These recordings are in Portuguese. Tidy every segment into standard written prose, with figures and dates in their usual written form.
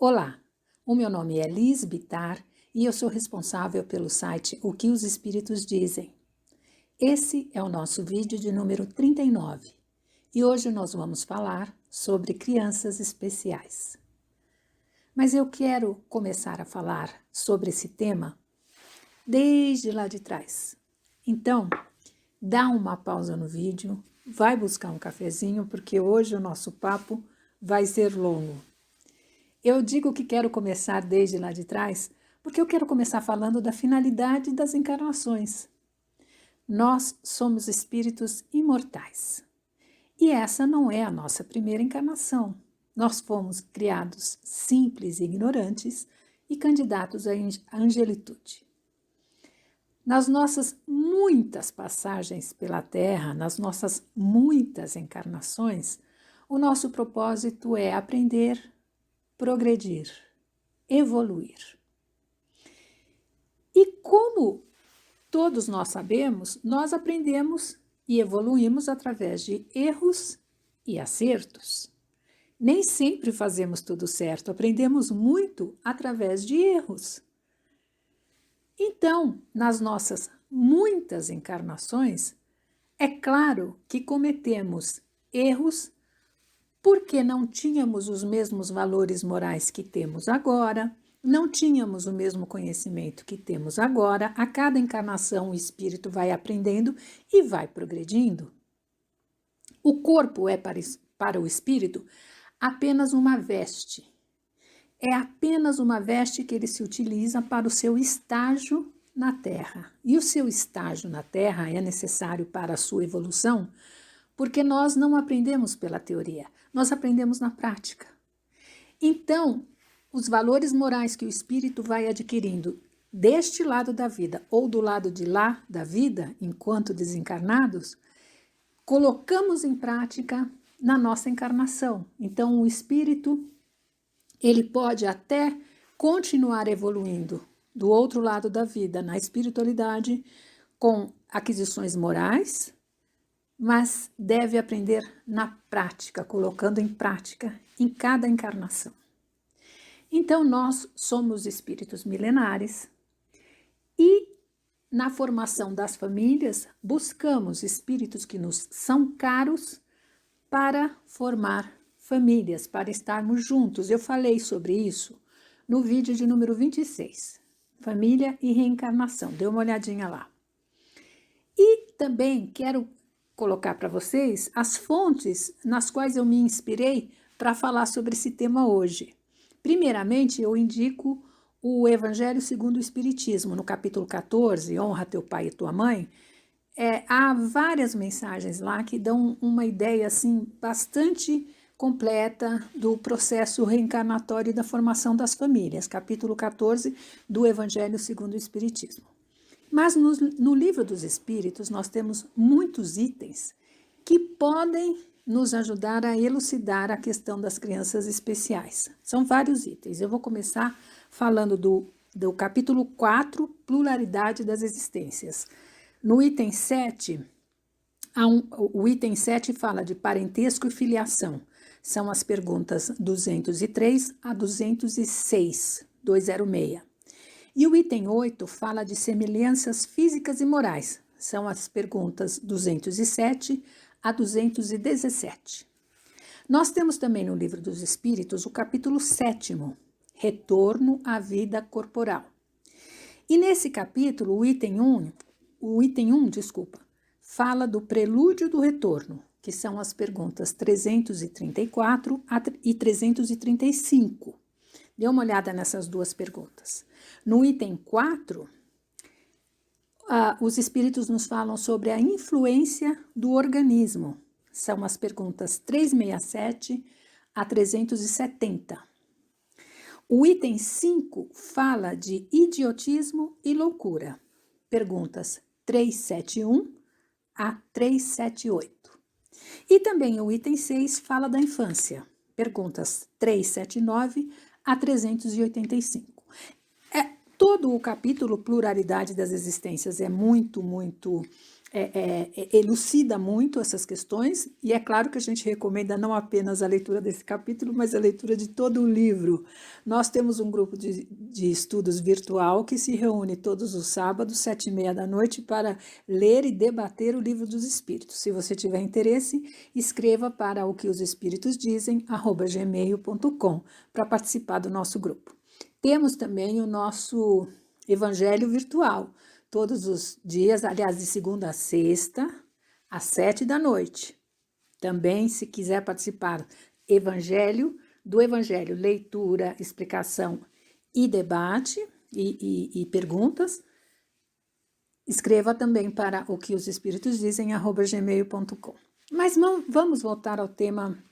Olá, o meu nome é Liz Bittar e eu sou responsável pelo site O que os Espíritos Dizem. Esse é o nosso vídeo de número 39 e hoje nós vamos falar sobre crianças especiais. Mas eu quero começar a falar sobre esse tema desde lá de trás. Então, dá uma pausa no vídeo, vai buscar um cafezinho porque hoje o nosso papo vai ser longo. Eu digo que quero começar desde lá de trás, porque eu quero começar falando da finalidade das encarnações. Nós somos espíritos imortais. E essa não é a nossa primeira encarnação. Nós fomos criados simples e ignorantes e candidatos à angelitude. Nas nossas muitas passagens pela Terra, nas nossas muitas encarnações, o nosso propósito é aprender, progredir, evoluir. E como todos nós sabemos, nós aprendemos e evoluímos através de erros e acertos. Nem sempre fazemos tudo certo, aprendemos muito através de erros. Então, nas nossas muitas encarnações, é claro que cometemos erros porque não tínhamos os mesmos valores morais que temos agora, não tínhamos o mesmo conhecimento que temos agora. A cada encarnação o espírito vai aprendendo e vai progredindo. O corpo é para o espírito apenas uma veste. É apenas uma veste que ele se utiliza para o seu estágio na Terra. E o seu estágio na Terra é necessário para a sua evolução, porque nós não aprendemos pela teoria, nós aprendemos na prática. Então, os valores morais que o espírito vai adquirindo deste lado da vida ou do lado de lá da vida, enquanto desencarnados, colocamos em prática na nossa encarnação. Então, o espírito, ele pode até continuar evoluindo do outro lado da vida, na espiritualidade, com aquisições morais, mas deve aprender na prática, colocando em prática em cada encarnação. Então, nós somos espíritos milenares e, na formação das famílias, buscamos espíritos que nos são caros para formar famílias, para estarmos juntos. Eu falei sobre isso no vídeo de número 26, Família e Reencarnação. Dê uma olhadinha lá. E também quero colocar para vocês as fontes nas quais eu me inspirei para falar sobre esse tema hoje. Primeiramente, eu indico o Evangelho segundo o Espiritismo, no capítulo 14, Honra teu pai e tua mãe. Há várias mensagens lá que dão uma ideia assim, bastante completa do processo reencarnatório e da formação das famílias, capítulo 14 do Evangelho segundo o Espiritismo. Mas no Livro dos Espíritos nós temos muitos itens que podem nos ajudar a elucidar a questão das crianças especiais. São vários itens. Eu vou começar falando do capítulo 4, Pluralidade das Existências. No item 7, o item 7 fala de parentesco e filiação. São as perguntas 203 a 206, 206. E o item 8 fala de semelhanças físicas e morais. São as perguntas 207 a 217. Nós temos também no Livro dos Espíritos o capítulo 7º, Retorno à Vida Corporal. E nesse capítulo, o item 1, fala do prelúdio do retorno, que são as perguntas 334 e 335. Dê uma olhada nessas duas perguntas. No item 4, os espíritos nos falam sobre a influência do organismo. São as perguntas 367 a 370. O item 5 fala de idiotismo e loucura. Perguntas 371 a 378. E também o item 6 fala da infância. Perguntas 379 a 385. Todo o capítulo Pluralidade das Existências é muito elucida muito essas questões, e é claro que a gente recomenda não apenas a leitura desse capítulo, mas a leitura de todo o livro. Nós temos um grupo de estudos virtual que se reúne todos os sábados, 7h30 da noite, para ler e debater o Livro dos Espíritos. Se você tiver interesse, escreva para o que os espíritos dizem, @gmail.com, para participar do nosso grupo. Temos também o nosso Evangelho Virtual, todos os dias, aliás, de segunda a sexta, às 7 da noite. Também, se quiser participar do Evangelho, leitura, explicação e debate e perguntas, escreva também para o que os espíritos dizem, @gmail.com. Mas vamos voltar ao tema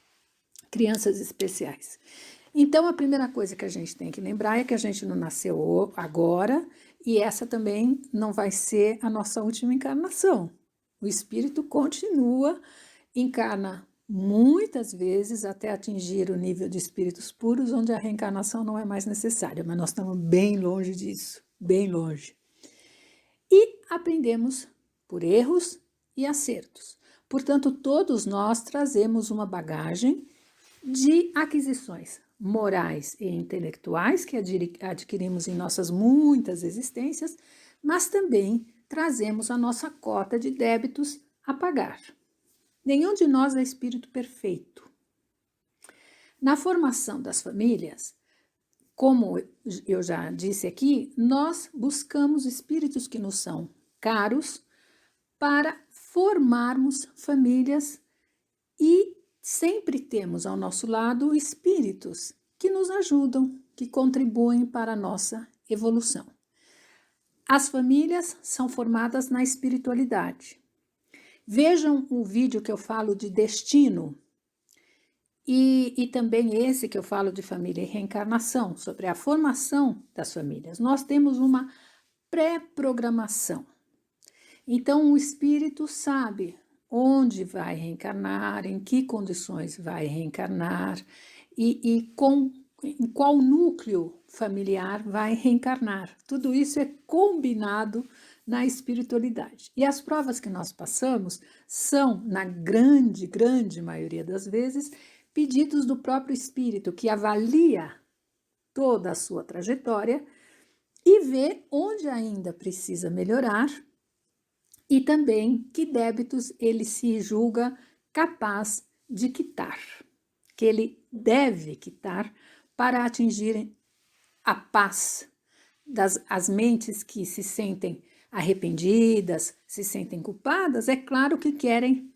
crianças especiais. Então, a primeira coisa que a gente tem que lembrar é que a gente não nasceu agora, e essa também não vai ser a nossa última encarnação. O espírito continua, encarna muitas vezes até atingir o nível de espíritos puros, onde a reencarnação não é mais necessária, mas nós estamos bem longe disso, bem longe. E aprendemos por erros e acertos. Portanto, todos nós trazemos uma bagagem de aquisições morais e intelectuais que adquirimos em nossas muitas existências, mas também trazemos a nossa cota de débitos a pagar. Nenhum de nós é espírito perfeito. Na formação das famílias, como eu já disse aqui, nós buscamos espíritos que nos são caros para formarmos famílias, e sempre temos ao nosso lado espíritos que nos ajudam, que contribuem para a nossa evolução. As famílias são formadas na espiritualidade. Vejam o vídeo que eu falo de destino e também esse que eu falo de família e reencarnação, sobre a formação das famílias. Nós temos uma pré-programação. Então, o espírito sabe onde vai reencarnar, em que condições vai reencarnar e em qual núcleo familiar vai reencarnar. Tudo isso é combinado na espiritualidade. E as provas que nós passamos são, na grande maioria das vezes, pedidos do próprio espírito, que avalia toda a sua trajetória e vê onde ainda precisa melhorar, e também que débitos ele se julga capaz de quitar, que ele deve quitar para atingir a paz das mentes que se sentem arrependidas, se sentem culpadas. É claro que querem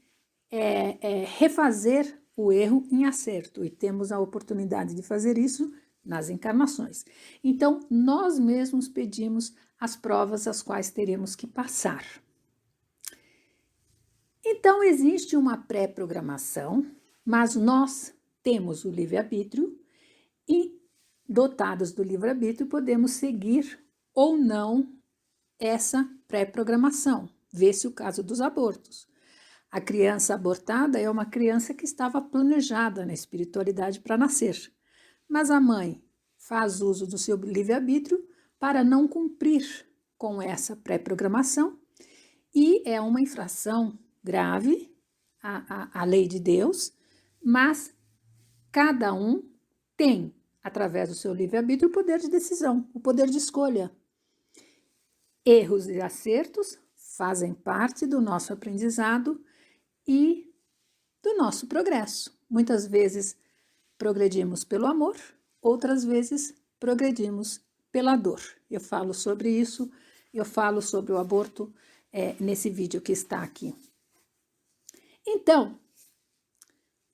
refazer o erro em acerto, e temos a oportunidade de fazer isso nas encarnações. Então, nós mesmos pedimos as provas às quais teremos que passar. Então, existe uma pré-programação, mas nós temos o livre-arbítrio e, dotados do livre-arbítrio, podemos seguir ou não essa pré-programação. Vê-se o caso dos abortos. A criança abortada é uma criança que estava planejada na espiritualidade para nascer, mas a mãe faz uso do seu livre-arbítrio para não cumprir com essa pré-programação, e é uma infração grave à lei de Deus, mas cada um tem, através do seu livre-arbítrio, o poder de decisão, o poder de escolha. Erros e acertos fazem parte do nosso aprendizado e do nosso progresso. Muitas vezes progredimos pelo amor, outras vezes progredimos pela dor. Eu falo sobre isso, eu falo sobre o aborto nesse vídeo que está aqui. Então,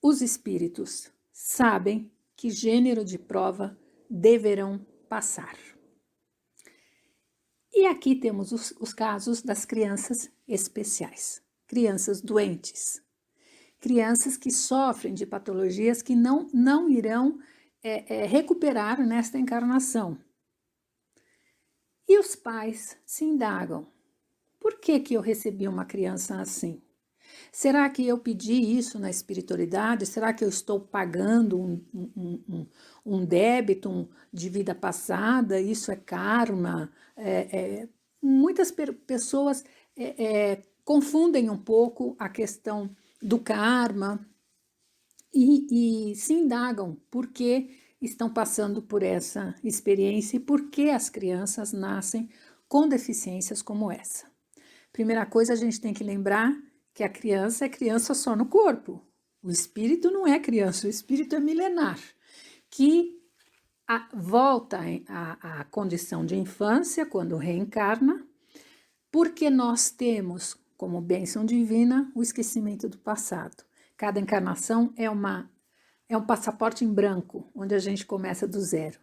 os espíritos sabem que gênero de prova deverão passar. E aqui temos os casos das crianças especiais, crianças doentes, crianças que sofrem de patologias que não irão recuperar nesta encarnação. E os pais se indagam: por que eu recebi uma criança assim? Será que eu pedi isso na espiritualidade? Será que eu estou pagando um débito de vida passada? Isso é karma? Muitas pessoas confundem um pouco a questão do karma e se indagam por que estão passando por essa experiência e por que as crianças nascem com deficiências como essa. Primeira coisa, a gente tem que lembrar que a criança é criança só no corpo. O espírito não é criança, o espírito é milenar, que volta à condição de infância quando reencarna, porque nós temos, como bênção divina, o esquecimento do passado. Cada encarnação é um passaporte em branco, onde a gente começa do zero.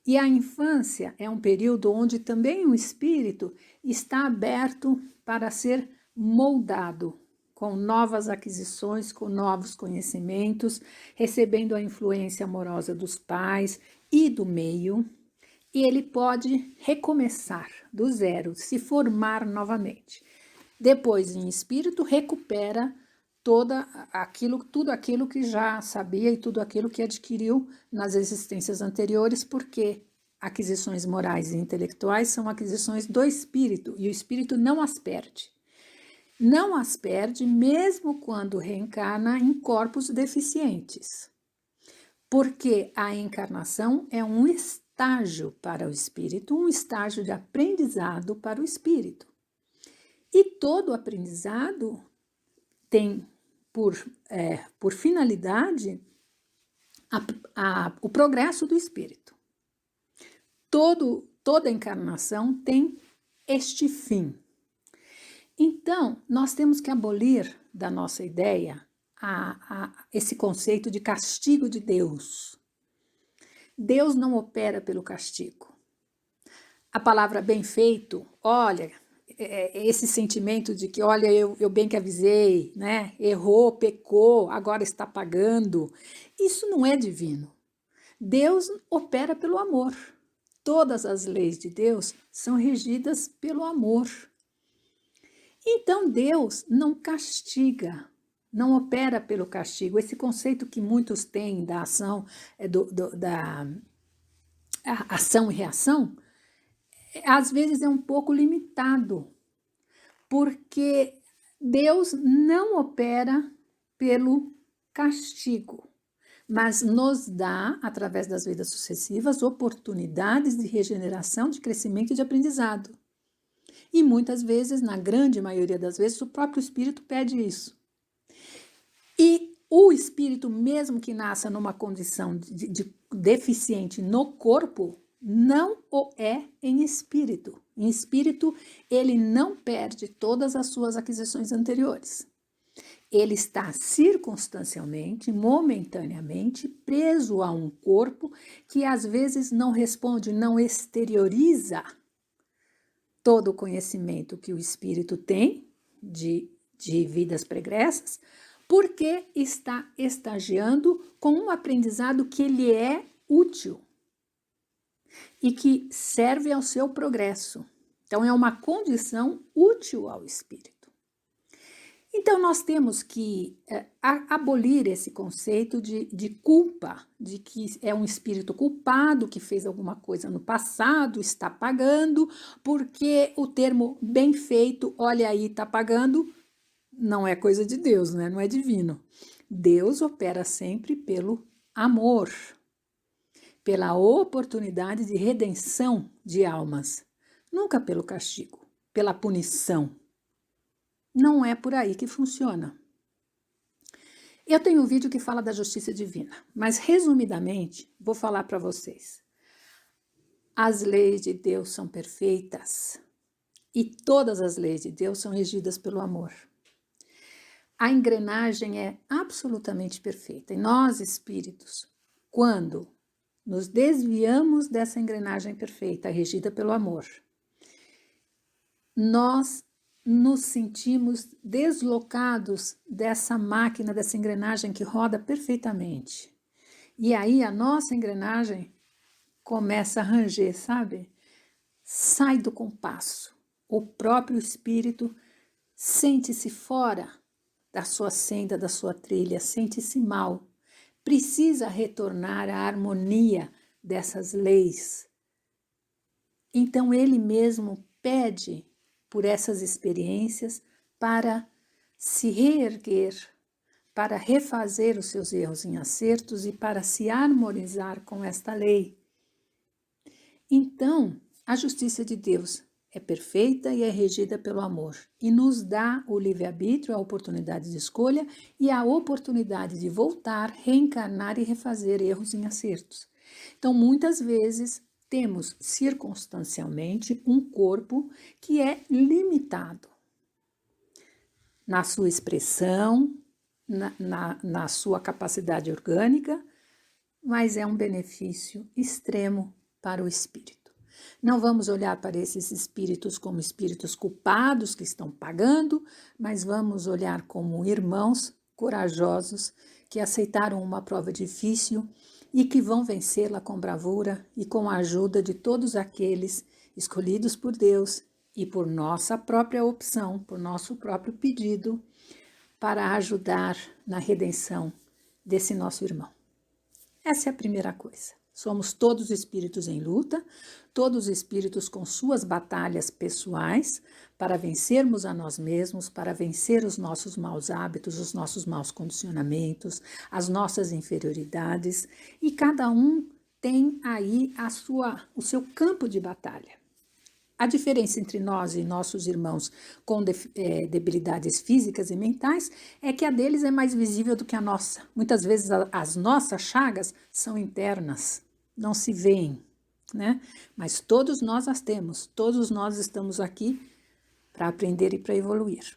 E a infância é um período onde também o espírito está aberto para ser moldado com novas aquisições, com novos conhecimentos, recebendo a influência amorosa dos pais e do meio, e ele pode recomeçar do zero, se formar novamente. Depois, em espírito, recupera tudo aquilo que já sabia e tudo aquilo que adquiriu nas existências anteriores, porque aquisições morais e intelectuais são aquisições do espírito, e o espírito não as perde. Não as perde mesmo quando reencarna em corpos deficientes, porque a encarnação é um estágio para o espírito, um estágio de aprendizado para o espírito. E todo aprendizado tem por finalidade o progresso do espírito. Toda encarnação tem este fim. Então, nós temos que abolir da nossa ideia esse conceito de castigo de Deus. Deus não opera pelo castigo. A palavra bem feito, olha, esse sentimento de que, olha, eu bem que avisei, né? Errou, pecou, agora está pagando. Isso não é divino. Deus opera pelo amor. Todas as leis de Deus são regidas pelo amor. Então, Deus não castiga, não opera pelo castigo. Esse conceito que muitos têm da ação, da ação e reação, às vezes é um pouco limitado, porque Deus não opera pelo castigo, mas nos dá, através das vidas sucessivas, oportunidades de regeneração, de crescimento e de aprendizado. E muitas vezes, na grande maioria das vezes, o próprio espírito pede isso. E o espírito, mesmo que nasça numa condição de deficiente no corpo, não o é em espírito. Em espírito, ele não perde todas as suas aquisições anteriores. Ele está circunstancialmente, momentaneamente, preso a um corpo que às vezes não responde, não exterioriza todo o conhecimento que o espírito tem de vidas pregressas, porque está estagiando com um aprendizado que lhe é útil e que serve ao seu progresso. Então, é uma condição útil ao espírito. Então, nós temos que abolir esse conceito de culpa, de que é um espírito culpado que fez alguma coisa no passado, está pagando, porque o termo bem feito, olha aí, está pagando, não é coisa de Deus, né? Não é divino. Deus opera sempre pelo amor, pela oportunidade de redenção de almas, nunca pelo castigo, pela punição. Não é por aí que funciona. Eu tenho um vídeo que fala da justiça divina, mas resumidamente vou falar para vocês. As leis de Deus são perfeitas e todas as leis de Deus são regidas pelo amor. A engrenagem é absolutamente perfeita e nós, espíritos, quando nos desviamos dessa engrenagem perfeita, regida pelo amor, nós nos sentimos deslocados dessa máquina, dessa engrenagem que roda perfeitamente. E aí a nossa engrenagem começa a ranger, sabe? Sai do compasso. O próprio espírito sente-se fora da sua senda, da sua trilha, sente-se mal. Precisa retornar à harmonia dessas leis. Então ele mesmo pede por essas experiências para se reerguer, para refazer os seus erros em acertos e para se harmonizar com esta lei. Então, a justiça de Deus é perfeita e é regida pelo amor e nos dá o livre-arbítrio, a oportunidade de escolha e a oportunidade de voltar, reencarnar e refazer erros em acertos. Então, muitas vezes, temos circunstancialmente um corpo que é limitado na sua expressão, na sua capacidade orgânica, mas é um benefício extremo para o espírito. Não vamos olhar para esses espíritos como espíritos culpados que estão pagando, mas vamos olhar como irmãos corajosos que aceitaram uma prova difícil e que vão vencê-la com bravura e com a ajuda de todos aqueles escolhidos por Deus e por nossa própria opção, por nosso próprio pedido, para ajudar na redenção desse nosso irmão. Essa é a primeira coisa. Somos todos espíritos em luta, todos espíritos com suas batalhas pessoais para vencermos a nós mesmos, para vencer os nossos maus hábitos, os nossos maus condicionamentos, as nossas inferioridades, e cada um tem aí o seu campo de batalha. A diferença entre nós e nossos irmãos com debilidades físicas e mentais é que a deles é mais visível do que a nossa. Muitas vezes as nossas chagas são internas, não se veem, né? Mas todos nós as temos, todos nós estamos aqui para aprender e para evoluir.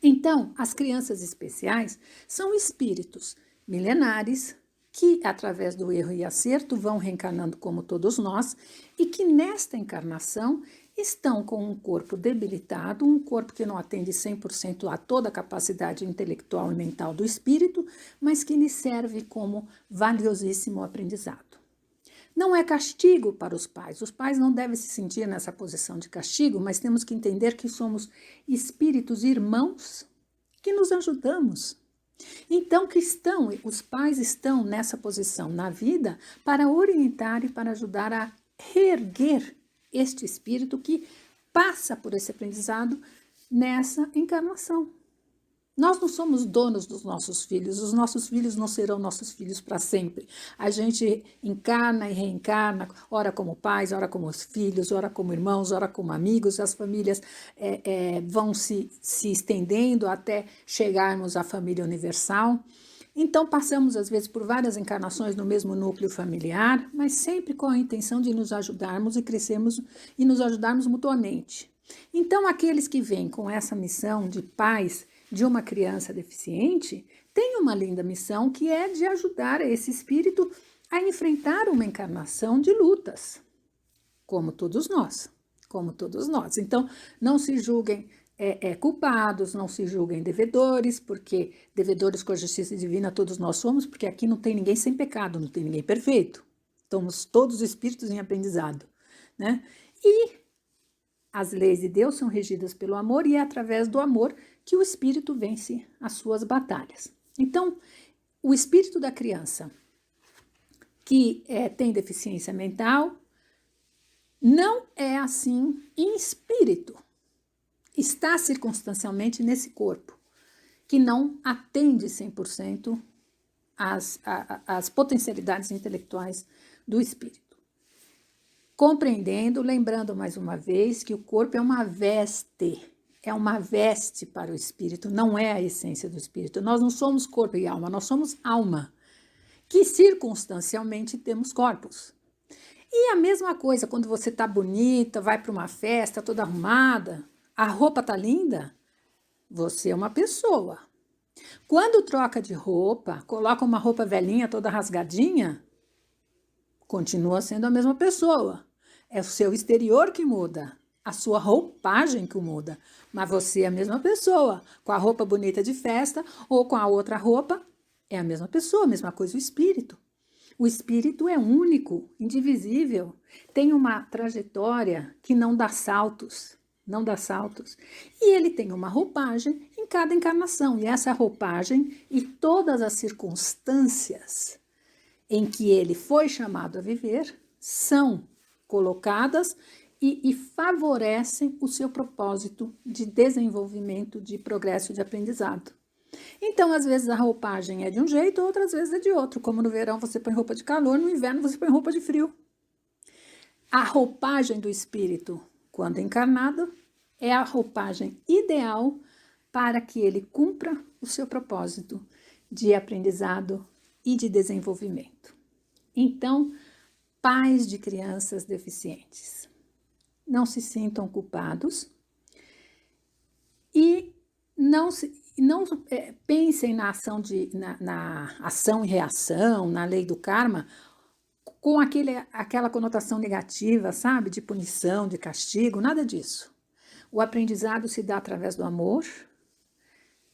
Então, as crianças especiais são espíritos milenares que, através do erro e acerto, vão reencarnando como todos nós e que, nesta encarnação, estão com um corpo debilitado, um corpo que não atende 100% a toda a capacidade intelectual e mental do espírito, mas que lhe serve como valiosíssimo aprendizado. Não é castigo para os pais não devem se sentir nessa posição de castigo, mas temos que entender que somos espíritos irmãos que nos ajudamos. Então, os pais estão nessa posição na vida para orientar e para ajudar a reerguer este espírito que passa por esse aprendizado nessa encarnação. Nós não somos donos dos nossos filhos, os nossos filhos não serão nossos filhos para sempre. A gente encarna e reencarna, ora como pais, ora como filhos, ora como irmãos, ora como amigos, as famílias vão se estendendo até chegarmos à família universal. Então passamos às vezes por várias encarnações no mesmo núcleo familiar, mas sempre com a intenção de nos ajudarmos e crescermos e nos ajudarmos mutuamente. Então aqueles que vêm com essa missão de pais de uma criança deficiente, tem uma linda missão que é de ajudar esse espírito a enfrentar uma encarnação de lutas, como todos nós. Então, não se julguem culpados, não se julguem devedores, porque devedores com a justiça divina todos nós somos, porque aqui não tem ninguém sem pecado, não tem ninguém perfeito. Somos todos espíritos em aprendizado, né? E as leis de Deus são regidas pelo amor e é através do amor que o espírito vence as suas batalhas. Então, o espírito da criança que tem deficiência mental não é assim em espírito. Está circunstancialmente nesse corpo, que não atende 100% às potencialidades intelectuais do espírito. Compreendendo, lembrando mais uma vez que o corpo é uma veste para o espírito, não é a essência do espírito. Nós não somos corpo e alma, nós somos alma, que circunstancialmente temos corpos. E a mesma coisa, quando você está bonita, vai para uma festa toda arrumada, a roupa está linda, você é uma pessoa. Quando troca de roupa, coloca uma roupa velhinha toda rasgadinha, continua sendo a mesma pessoa. É o seu exterior que muda, a sua roupagem que muda, mas você é a mesma pessoa, com a roupa bonita de festa ou com a outra roupa, é a mesma pessoa, a mesma coisa o espírito. O espírito é único, indivisível, tem uma trajetória que não dá saltos, e ele tem uma roupagem em cada encarnação, e essa roupagem e todas as circunstâncias em que ele foi chamado a viver são colocadas e favorecem o seu propósito de desenvolvimento, de progresso, de aprendizado. Então, às vezes a roupagem é de um jeito, outras vezes é de outro. Como no verão você põe roupa de calor, no inverno você põe roupa de frio. A roupagem do espírito, quando encarnado, é a roupagem ideal para que ele cumpra o seu propósito de aprendizado e de desenvolvimento. Então, pais de crianças deficientes, não se sintam culpados e não pensem na ação e reação, na lei do karma, com aquela conotação negativa, sabe? De punição, de castigo, nada disso. O aprendizado se dá através do amor,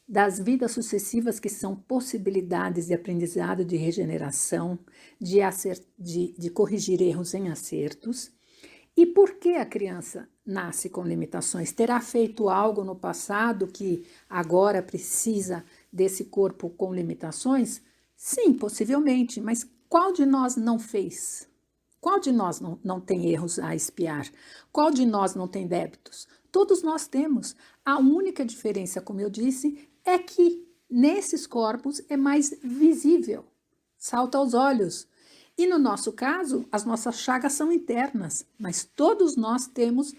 das vidas sucessivas que são possibilidades de aprendizado, de regeneração, de corrigir erros em acertos. E por que a criança nasce com limitações? Terá feito algo no passado que agora precisa desse corpo com limitações? Sim, possivelmente, mas qual de nós não fez? Qual de nós não tem erros a expiar? Qual de nós não tem débitos? Todos nós temos. A única diferença, como eu disse, é que nesses corpos é mais visível, salta aos olhos. E no nosso caso, as nossas chagas são internas, mas todos nós temos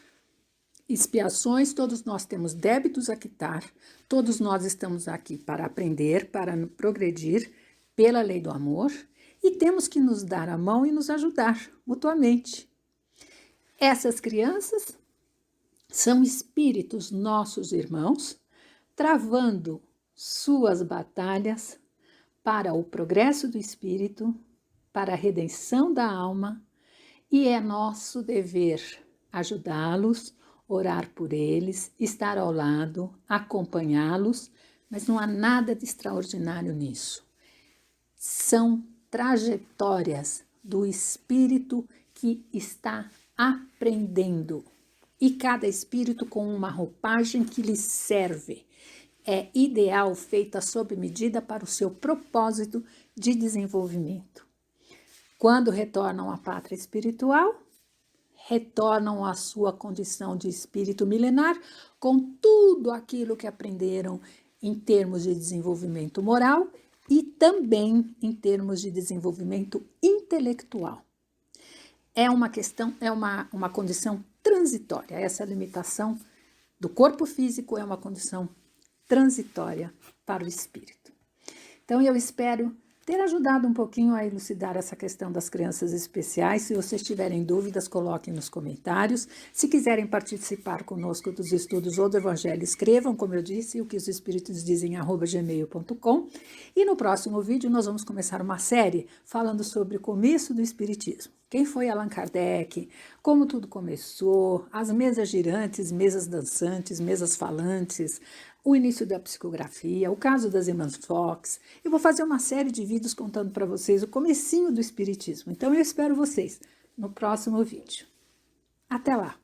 expiações, todos nós temos débitos a quitar, todos nós estamos aqui para aprender, para progredir pela lei do amor e temos que nos dar a mão e nos ajudar mutuamente. Essas crianças são espíritos nossos irmãos, travando suas batalhas para o progresso do espírito, para a redenção da alma, e é nosso dever ajudá-los, orar por eles, estar ao lado, acompanhá-los, mas não há nada de extraordinário nisso. São trajetórias do espírito que está aprendendo, e cada espírito com uma roupagem que lhe serve. É ideal, feita sob medida para o seu propósito de desenvolvimento. Quando retornam à pátria espiritual, retornam à sua condição de espírito milenar com tudo aquilo que aprenderam em termos de desenvolvimento moral e também em termos de desenvolvimento intelectual. É uma questão, é uma condição transitória. Essa limitação do corpo físico é uma condição transitória para o espírito. Então, eu espero ter ajudado um pouquinho a elucidar essa questão das crianças especiais. Se vocês tiverem dúvidas, coloquem nos comentários. Se quiserem participar conosco dos estudos ou do Evangelho, escrevam, como eu disse, o que os espíritos dizem, @gmail.com. E no próximo vídeo nós vamos começar uma série falando sobre o começo do espiritismo. Quem foi Allan Kardec, como tudo começou, as mesas girantes, mesas dançantes, mesas falantes, o início da psicografia, o caso das irmãs Fox. Eu vou fazer uma série de vídeos contando para vocês o comecinho do espiritismo. Então eu espero vocês no próximo vídeo. Até lá!